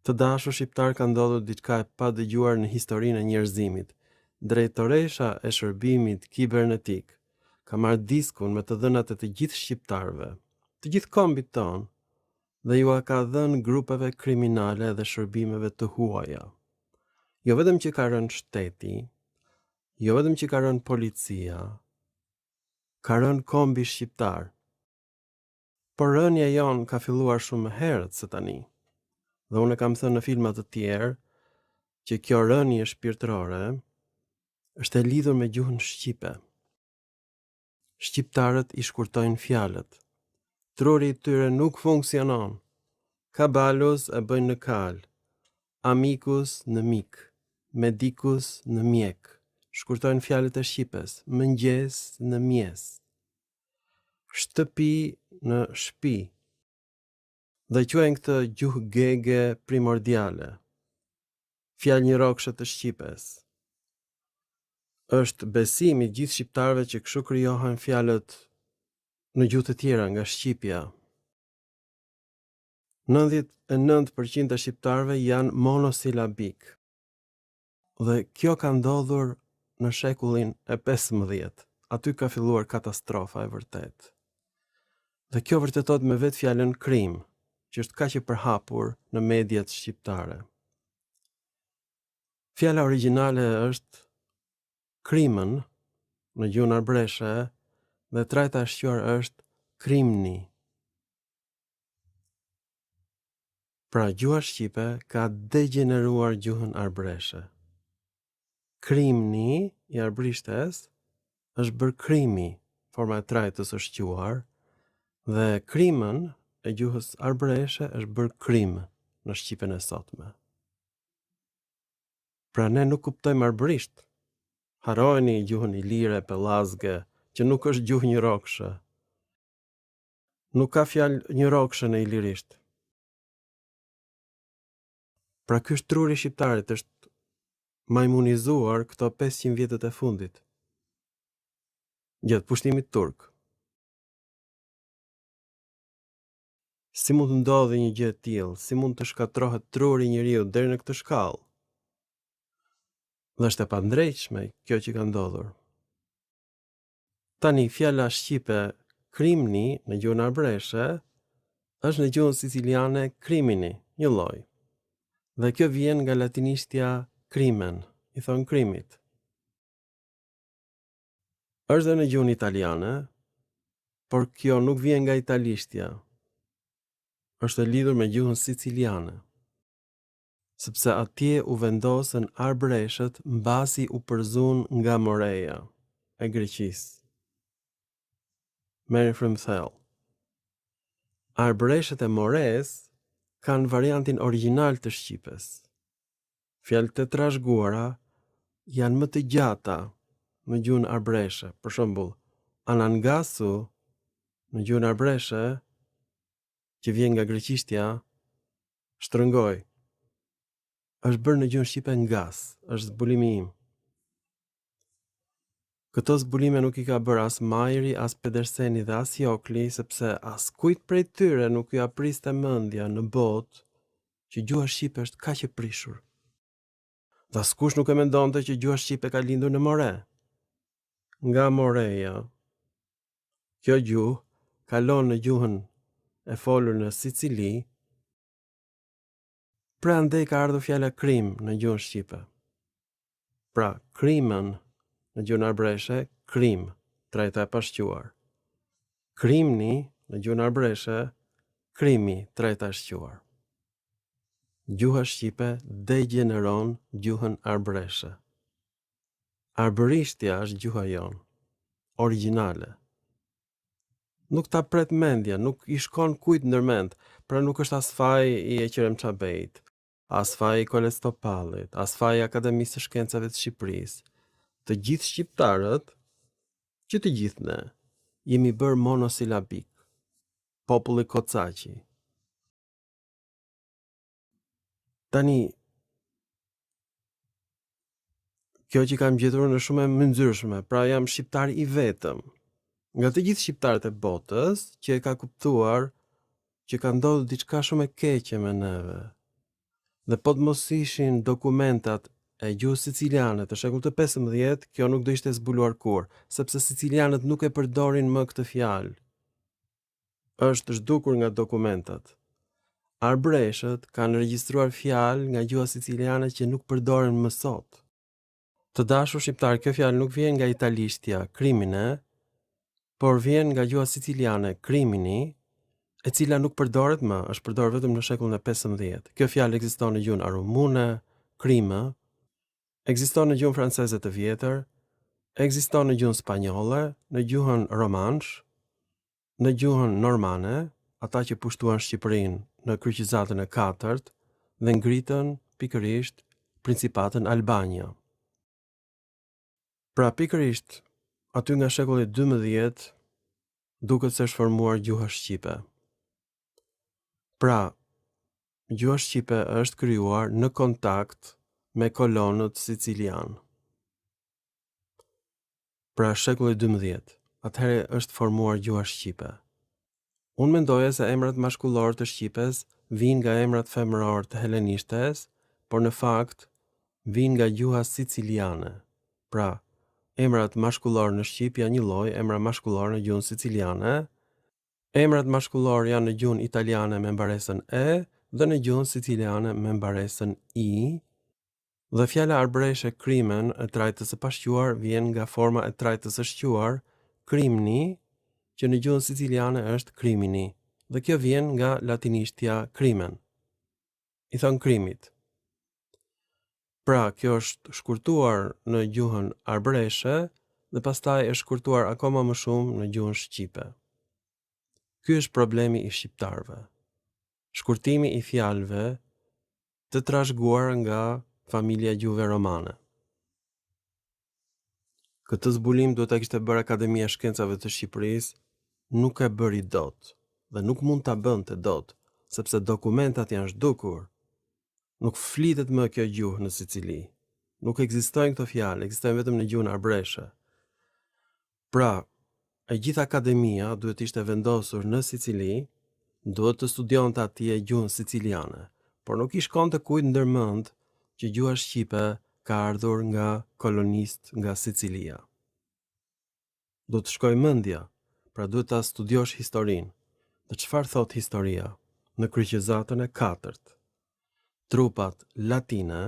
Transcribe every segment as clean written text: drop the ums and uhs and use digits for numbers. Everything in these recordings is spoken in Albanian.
Të dashur shqiptar, ka ndodhur diçka e padëgjuar në historinë e njerëzimit. Drejtoresha e shërbimit kibernetik ka marrë diskun me të dhënat e të gjithë shqiptarëve, të gjithë kombit ton, dhe ju a ka dhënë grupeve kriminale dhe shërbimeve të huaja. Jo vetëm që ka rënë shteti, jo vetëm që ka rënë policia, ka rënë kombi shqiptar. Por rënja jon ka filluar shumë më herët se tani. Dhe unë kam thënë në filma të tjerë që kjo rënje shpirtërore është e lidhur me gjuhën shqipe. Shqiptarët i shkurtojnë fjalët. Truri i tyre nuk funksionon. Kabalus e bëjnë në kal, amicus në mik, medicus në mjek. Shkurtojnë fjalët e shqipes, mëngjes në mjes, shtëpi në shpi. Dhe quajnë këtë gjuhë gege primordiale. Fjalë njërokshë të shqipes. Është besimi i gjithë shqiptarëve që kështu krijohen fjalët në gjuhë të tjera nga shqipja. 99% e shqiptarëve janë monosilabik. Dhe kjo ka ndodhur në shekullin e 15. Aty ka filluar katastrofa e vërtet. Dhe kjo vërtetot me vetë fjalën krim, që është kaq e përhapur në mediat shqiptare. Fjala origjinale është krimën në gjuhën arbëreshe dhe trajta e shquar është krimni. Pra gjuha shqipe ka degeneruar gjuhën arbëreshe. Krimni i arbërishtes është bërë krimi, forma e trajtës është quar, dhe krimën e gjuhës arbëreshe është bërë krim në shqipen e sotme. Pra ne nuk kuptojmë arbërisht. Harojni gjuhën ilire, pellazge, që nuk është gjuhë njërokshë. Nuk ka fjalë njërokshë në ilirisht. Pra ky është truri shqiptarit, është majmunizuar këto 500 vjetët e fundit. Gjatë pushtimit turk. Si mund të ndodhi një gjë e tillë? Si mund të shkatrohet truri i njeriu deri në këtë shkallë? Dhe është e pandrejshme kjo që ka ndodhur. Tani fjala shqipe krimni në gjuhën arbëreshe është në gjuhën siciliane krimini, një lloj. Dhe kjo vjen nga latinishtja krimen, i thon krimit. Është dhe në gjuhën italiane, por kjo nuk vjen nga italishtja. Është e lidhur me gjuhën siciliane. Sepse atje u vendosën arbëreshët mbasi u përzun nga Moreja e Greqisë. Merri from thell. Arbëreshët e Mores kanë variantin origjinal të shqipes. Fjalët e trashëguara janë më të gjata në gjuhën arbëreshe. Për shembull, anangasu në gjuhën arbëreshe, që vjen nga greqishtja, shtrëngoj, është bërë në gjuhën shqipe ngas, është zbulimi im. Këto zbulime nuk i ka bërë as Majri, as Pederseni dhe as Jokli, sepse as kujt prej tyre nuk ju apriste mendja në botë që gjuha shqipe është kaq e prishur. Dhe askush nuk e mendonte që gjuha shqipe ka lindur në More. Nga Moreja, kjo gjuhë kalon në gjuhën e folur në Sicili, pra andej ka ardhur fjala krim në gjuhën shqipe. Pra krimën në gjuhën arbëreshe, krim, trajta e pashquar. Krimni në gjuhën arbëreshe, krimi, trajta e shquar. Gjuha shqipe degeneron gjuhën arbëreshe. Arbërishtja është gjuha jon, origjinale. Nuk ta pret mendja, nuk i shkon kujt ndërmend, pra nuk është as faji i Eqerem Çabeit, as faji i Koles Topallit, as faji i Akademisë së Shkencave të Shqipërisë. Të gjithë shqiptarët, që të gjithë ne, jemi bërë monosilabik, populli kocaqi. Tani, kjo që kam gjetur në shumë e mëndzyrshme, pra jam shqiptar i vetëm, nga të gjithë shqiptarët e botës, që e ka kuptuar që ka ndodhur diçka shumë e keqe me neve. Dhe po të mos ishin dokumentat e gjuhës siciliane të shekullit të 15, kjo nuk do ishte zbuluar kur, sepse sicilianët nuk e përdorin më këtë fjalë. Është zhdukur nga dokumentat. Arbreshët kanë regjistruar fjalë nga gjuha siciliane që nuk përdoren më sot. Të dashur shqiptar, kjo fjalë nuk vjen nga italishtja crimine, por vjen nga gjuha siciliane crimini, e cila nuk përdoret më, është përdorur vetëm në shekullin e 15. Kjo fjalë ekziston në gjuhën arumune, krime, ekziston në gjuhën franceze të vjetër, ekziston në gjuhën spanjolle, në gjuhën romansh, në gjuhën normane, ata që pushtuan Shqipërinë në kryqëzatën e 4 dhe ngritën pikërisht principatën Albania. Pra pikërisht aty nga shekulli 12 duket se është formuar gjuha shqipe. Pra, gjuha shqipe është krijuar në kontakt me kolonët sicilian. Pra shekulli 12, atëherë është formuar gjuha shqipe. Unë mendoja se emrat mashkullor të Shqipes vinë nga emrat femëror të helenishtes, por në fakt vinë nga gjuha siciliane. Pra, emrat mashkullor në Shqip janë një lloj emra mashkullor në gjuhën siciliane. Emrat mashkullor janë në gjuhën italiane me mbaresën e dhe në gjuhën siciliane me mbaresën i. Dhe fjala arbreshe krimen e trajtës së pashquar vjen nga forma e trajtës së shquar krimni, që në gjuhën siciliane është krimini, dhe kjo vjen nga latinishtja krimen. I thon krimit. Pra, kjo është shkurtuar në gjuhën arbreshe dhe pastaj është shkurtuar akoma më shumë në gjuhën shqipe. Ky është problemi i shqiptarëve. Shkurtimi i fjalëve të trashëguar nga familja gjuhëve romane. Këtë zbulim duhet ta kishte bërë Akademia e Shkencave të Shqipërisë, nuk e bëri dot dhe nuk mund ta bënte dot, sepse dokumentat janë zhdukur. Nuk flitet më kjo gjuhë në Sicili. Nuk ekzistojnë këto fjalë, ekzistojnë vetëm në gjuhën arbreshe. Pra, e gjithë akademia duhet ishte vendosur në Sicili, duhet të studionte atje gjuhën siciliane, por nuk i shkonte kujt ndërmend që gjuha shqipe ka ardhur nga kolonist nga Sicilia. Do të shkoj mendja, pra duhet ta studiosh historinë. Dhe çfarë thot historia? Në kryqëzatën e 4, trupat latine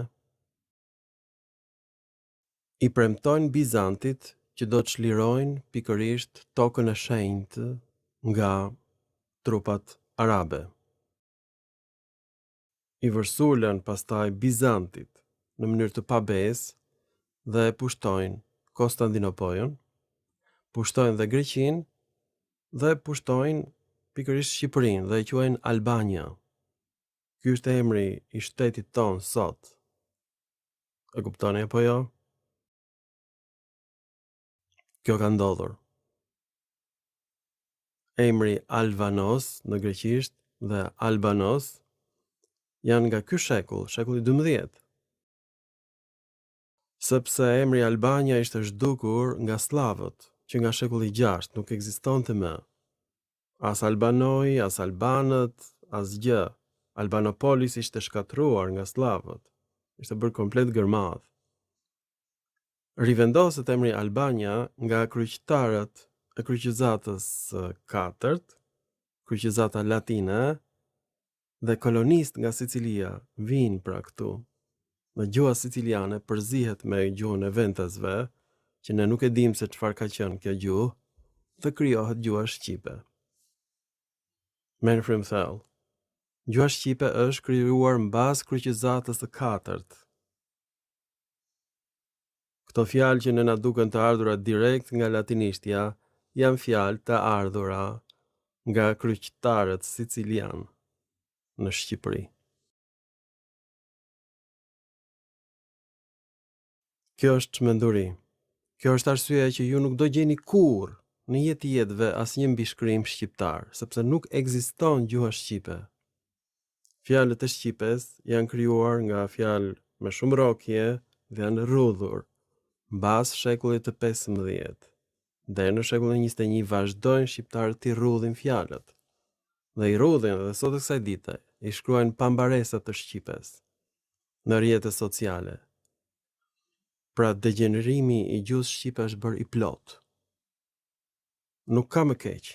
i premtojnë Bizantit që do të çlirojnë pikërisht tokën e shenjtë nga trupat arabe. I vërsulen pastaj Bizantit në mënyrë të pabesë dhe e pushtojnë Konstantinopolin, pushtojnë dhe Greqinë dhe pushtojnë pikërisht Shqipërinë dhe e quajnë Albania. Ky është emri i shtetit ton sot. E kuptoni apo jo? Kjo ka ndodhur. Emri Albanos në greqisht dhe Albanos janë nga ky shekull, shekulli 12. Sepse emri Albania ishte zhdukur nga slavët, që nga shekulli 6 nuk ekzistonte më. As Albanoi, as Albanët, as gjë. Albanopolis ishte shkatruar nga slavët. Ishte bërë komplet gërmadh. Rivendoset emri Albania nga kryqëtarët e kryqëzatës 4, kryqëzata latine, dhe kolonist nga Sicilia vinë pra këtu. Në gjuha siciliane përzihet me gjuhën e ventasve, që ne nuk e dim se çfarë ka qenë kjo gjuhë, dhe krijohet gjuha shqipe. Merr frym thellë. Gjuha shqipe është krijuar mbas kryqëzatës së 4. Këto fjalë që ne na duken të ardhura direkt nga latinishtja, janë fjalë të ardhura nga kryqëtarët sicilian në Shqipëri. Kjo është çmenduri. Kjo është arsyeja që ju nuk do gjeni kurrë në jetëve asnjë mbishkrim shqiptar, sepse nuk ekziston gjuha shqipe. Fjalët e shqipes janë krijuar nga fjalë me shumë rrokje dhe janë rrudhur mbas shekullit të 15. Deri në shekullin 21 vazhdojnë shqiptarët të rrudhin fjalët. Dhe i rrudhin edhe sot e kësaj dite, i shkruajnë pambaresa të shqipes. në rrjetet sociale. Pra degenerimi i gjuhës shqipe është bërë i plot. Nuk ka më keq.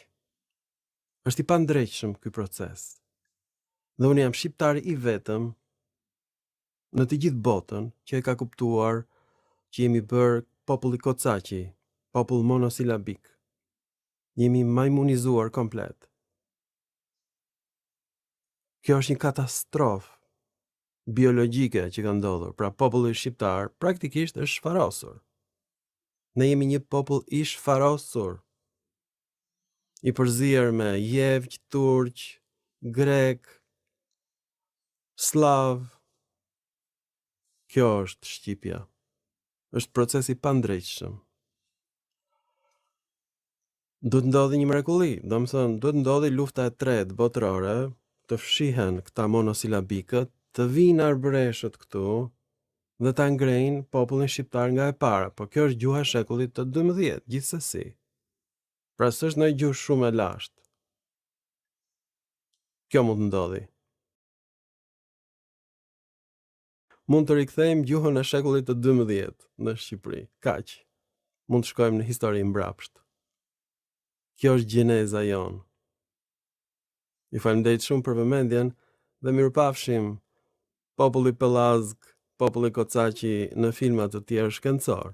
Është i pandrejtshëm ky proces. Dhe unë jam shqiptari i vetëm në të gjithë botën që e ka kuptuar që jemi bërë populli kocaqi, popull monosilabik. Jemi majmunizuar komplet. Kjo është një katastrofë biologjike që ka ndodhur. Pra populli shqiptar praktikisht është shfarosur. Ne jemi një popull i shfarosur. I përzier me jevq, turq, grek, slav. Kjo është Shqipja. Është proces i pandrejtshëm. Duhet ndodhi një mrekulli, domethënë duhet ndodhi lufta e tretë botërore, të fshihen këta monosilabikët, të vinë arbreshët këtu dhe ta ngrejnë popullin shqiptar nga e para, po kjo është gjuha e shekullit të 12, gjithsesi. Pra s'është ndonjë gjuhë shumë e lashtë. Kjo mund të ndodhi. Mund të rikthejmë gjuhën e shekullit të 12 në Shqipëri. Kaq. Mund të shkojmë në histori mbrapsht. Kjo është gjeneza jonë. Ju falenderoj shumë për vëmendjen dhe mirupafshim populli Pellazg, populli Kocaqi në filma të tjerë shkencor.